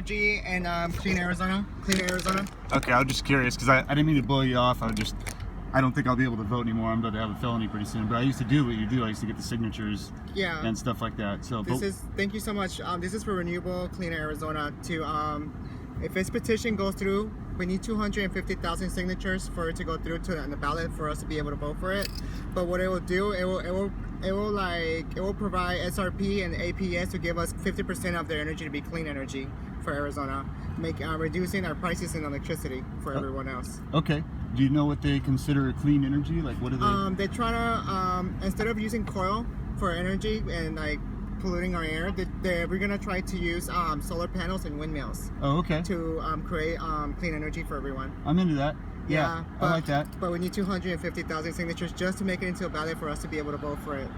Energy and Clean Arizona. Clean Arizona. Okay, I was just curious because I didn't mean to blow you off. I don't think I'll be able to vote anymore. I'm about to have a felony pretty soon. But I used to do what you do. I used to get the signatures and stuff like that. So Thank you so much. This is for Renewable Clean Arizona. If this petition goes through, we need 250,000 signatures for it to go through to the ballot for us to be able to vote for it. But what it will do, it will provide SRP and APS to give us 50% of their energy to be clean energy for Arizona, reducing our prices in electricity for everyone else. Okay. Do you know what they consider a clean energy? Like, what do they? They're trying to instead of using coal for energy and like polluting our air, we're gonna try to use solar panels and windmills. Oh, okay. To create clean energy for everyone. I'm into that. Yeah, I like that. But we need 250,000 signatures just to make it into a ballot for us to be able to vote for it.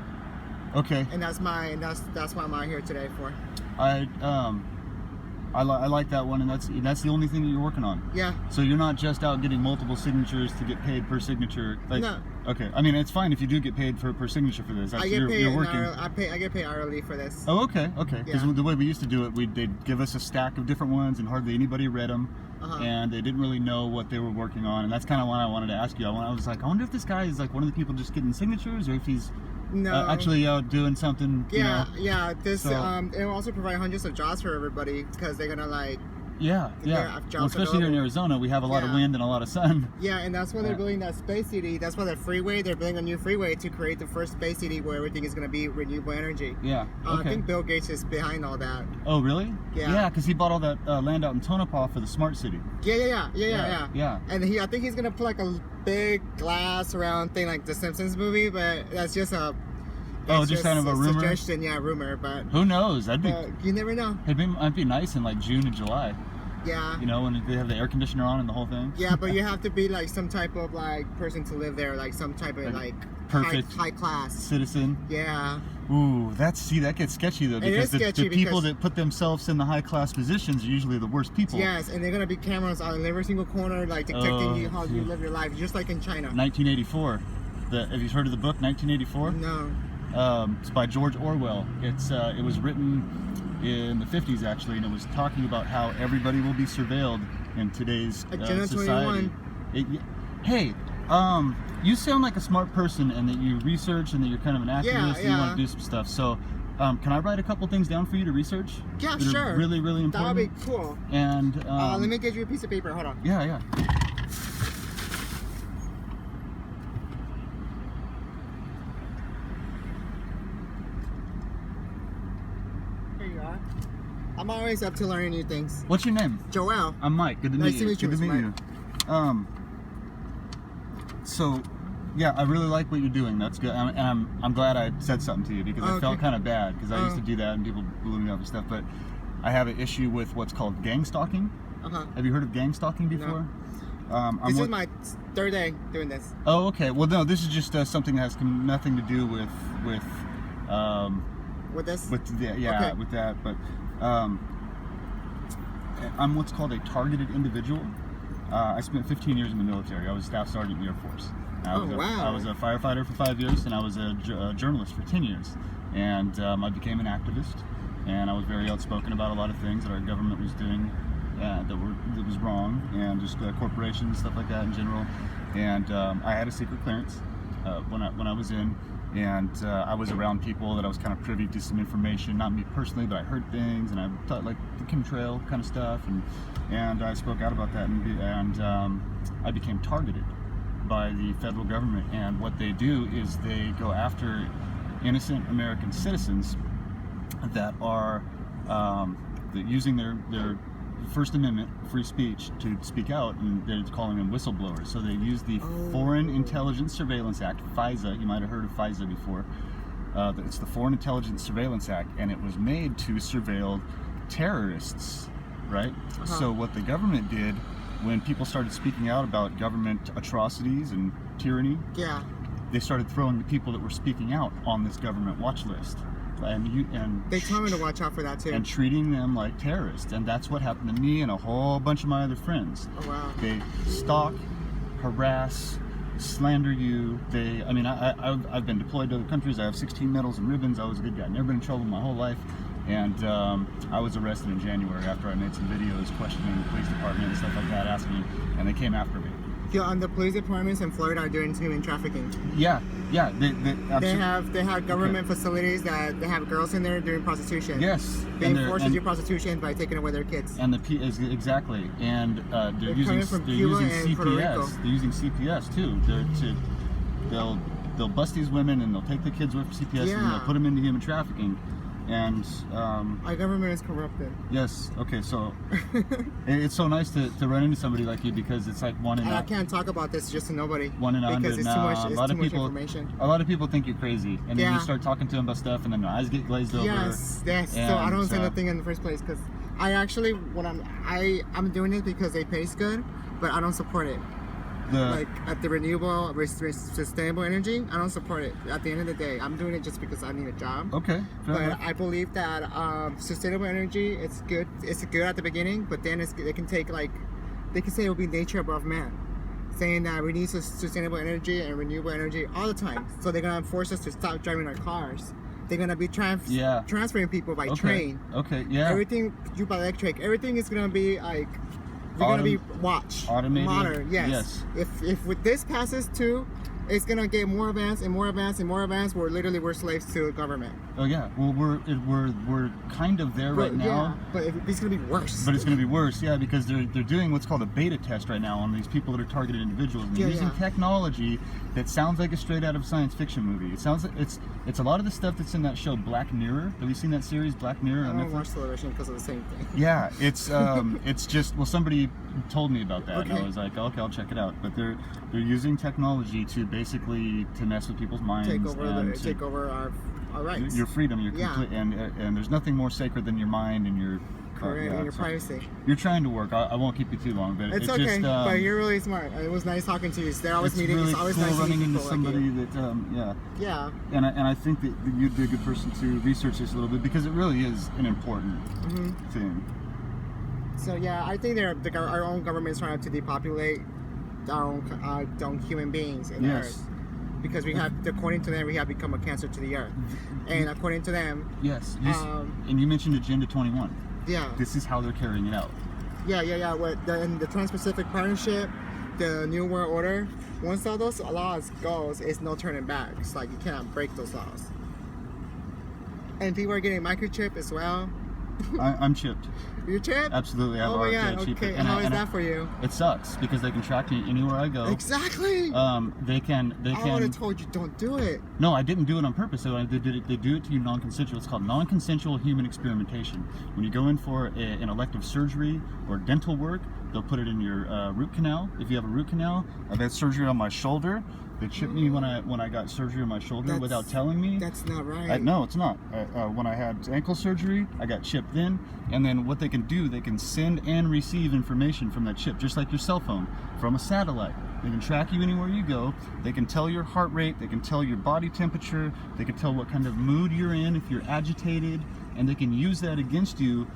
Okay. And that's what I'm out here today for. I like that one, and that's the only thing that you're working on. Yeah. So you're not just out getting multiple signatures to get paid per signature. Like, no. Okay. I mean, it's fine if you do get paid per signature for this. I get paid. You're working. I get paid hourly for this. Oh, okay. Okay. Because Yeah. the way we used to do it, they'd give us a stack of different ones, and hardly anybody read them, and they didn't really know what they were working on. And that's kind of what I wanted to ask you. I was like, I wonder if this guy is like one of the people just getting signatures, or if he's actually out doing something. Yeah. You know? Yeah. This it will also provide hundreds of jobs for everybody because they're gonna like. Yeah. Well, especially here in Arizona, we have a lot of wind and a lot of sun. Yeah, and that's why they're building that space city. That's why they're building a new freeway to create the first space city where everything is going to be renewable energy. Yeah. Okay. I think Bill Gates is behind all that. Oh, really? Yeah. Yeah, because he bought all that land out in Tonopah for the smart city. Yeah. And I think he's going to put like a big glass around thing like the Simpsons movie, but that's just a. Just kind of a rumor. Suggestion, rumor, but who knows? You never know. It'd be nice in like June and July. Yeah. You know, when they have the air conditioner on and the whole thing. Yeah, but you have to be like some type of like person to live there, like some type of like perfect high class citizen. Yeah. Ooh, that gets sketchy though, because the people that put themselves in the high class positions are usually the worst people. Yes, and they're gonna be cameras on every single corner, like detecting you how you live your life, just like in China. 1984. Have you heard of the book 1984? No. It's by George Orwell. It was written in the 50s actually, and it was talking about how everybody will be surveilled in today's society. Hey, you sound like a smart person, and that you research, and that you're kind of an activist, and you want to do some stuff. So, can I write a couple things down for you to research? Yeah, that sure. Are really, really important. That would be cool. And let me get you a piece of paper. Hold on. Yeah. I'm always up to learning new things. What's your name? Joel. I'm Mike. Good to meet you. Nice to meet you. So, yeah, I really like what you're doing. That's good. And I'm glad I said something to you, because I felt kind of bad, because I used to do that and people blew me up and stuff. But I have an issue with what's called gang stalking. Have you heard of gang stalking before? No. This is my third day doing this. Oh, okay. Well, no, this is just something that has nothing to do with this. With that, but. I'm what's called a targeted individual. I spent 15 years in the military. I was Staff Sergeant in the Air Force. I was a firefighter for 5 years, and I was a journalist for 10 years. And I became an activist, and I was very outspoken about a lot of things that our government was doing that was wrong, and just corporations, stuff like that in general. And I had a secret clearance when I was in. And I was around people that I was kind of privy to some information, not me personally, but I heard things, and I thought like the chemtrail kind of stuff, and I spoke out about that, and I became targeted by the federal government. And what they do is they go after innocent American citizens that are using their First Amendment free speech to speak out, and they're calling them whistleblowers. So they use the Foreign Intelligence Surveillance Act, FISA. You might have heard of FISA before. It's the Foreign Intelligence Surveillance Act, and it was made to surveil terrorists, right? So what the government did, when people started speaking out about government atrocities and tyranny, they started throwing the people that were speaking out on this government watch list. And they tell me to watch out for that too. And treating them like terrorists, and that's what happened to me and a whole bunch of my other friends. Oh wow! They stalk, harass, slander you. I've been deployed to other countries. I have 16 medals and ribbons. I was a good guy. Never been in trouble my whole life. And I was arrested in January after I made some videos questioning the police department and stuff like that, asking, and they came after me. Yeah, and the police departments in Florida are doing human trafficking. Yeah, they have government facilities that they have girls in there doing prostitution. Yes, Being forced to do prostitution by taking away their kids. And exactly, and they're using CPS. They're using CPS too. They'll bust these women and they'll take the kids with CPS and they'll put them into human trafficking. And our government is corrupted. Yes. Okay. So it's so nice to run into somebody like you, because it's like one in. I can't talk about this just to nobody. One in 100. Because it's too much. It's too much information. A lot of people think you're crazy, and then you start talking to them about stuff, and then their eyes get glazed over. Yes. So I don't say nothing in the first place, because I actually I'm doing it because it pays good, but I don't support it. Like at the renewable, sustainable energy, I don't support it. At the end of the day, I'm doing it just because I need a job. Okay. But I believe that sustainable energy, it's good. It's good at the beginning, but then it can take they can say it will be nature above man, saying that we need sustainable energy and renewable energy all the time. So they're gonna force us to stop driving our cars. They're gonna be transferring people by train. Okay. Yeah. Everything due by electric. Everything is gonna be like. You're gonna be automated. Modern, yes. If with this passes too, it's gonna get more advanced and more advanced and more advanced. We're slaves to the government. Oh yeah. Well, we're kind of there right now. Yeah, but it's gonna be worse. But it's gonna be worse, yeah, because they're doing what's called a beta test right now on these people that are targeted individuals. And they're using technology that sounds like a straight out of science fiction movie. It sounds like it's a lot of the stuff that's in that show Black Mirror. Have you seen that series Black Mirror? I don't watch television because of the same thing. Yeah, it's just somebody told me about that, and I was like, okay, I'll check it out. But they're using technology to basically to mess with people's minds, take over our rights, your freedom, your complete, and there's nothing more sacred than your mind and your and your privacy. You're trying to work. I won't keep you too long, but it's okay. But you're really smart. It was nice talking to you. They're always meeting. Really it's always cool nice running into like somebody you. that Yeah. And I think that you'd be a good person to research this a little bit, because it really is an important thing. So yeah, I think our own government is trying to depopulate our own human beings in the earth, because according to them, we have become a cancer to the earth, and according to them, and you mentioned Agenda 21. Yeah, this is how they're carrying it out. Yeah. In the Trans-Pacific Partnership, the New World Order, once all those laws goes, it's no turning back. It's like you cannot break those laws. And people are getting microchip as well. I'm chipped. You're chipped? Absolutely. Oh my god, okay. And how is that for you? It sucks, because they can track me anywhere I go. Exactly. They can. I would have told you don't do it. No, I didn't do it on purpose. They do it to you non-consensual. It's called non-consensual human experimentation. When you go in for an elective surgery or dental work, they'll put it in your root canal. If you have a root canal, I've had surgery on my shoulder. They chipped me when I got surgery on my shoulder without telling me. That's not right. No, it's not. When I had ankle surgery, I got chipped then. And then what they can do, they can send and receive information from that chip, just like your cell phone, from a satellite. They can track you anywhere you go. They can tell your heart rate. They can tell your body temperature. They can tell what kind of mood you're in, if you're agitated. And they can use that against you.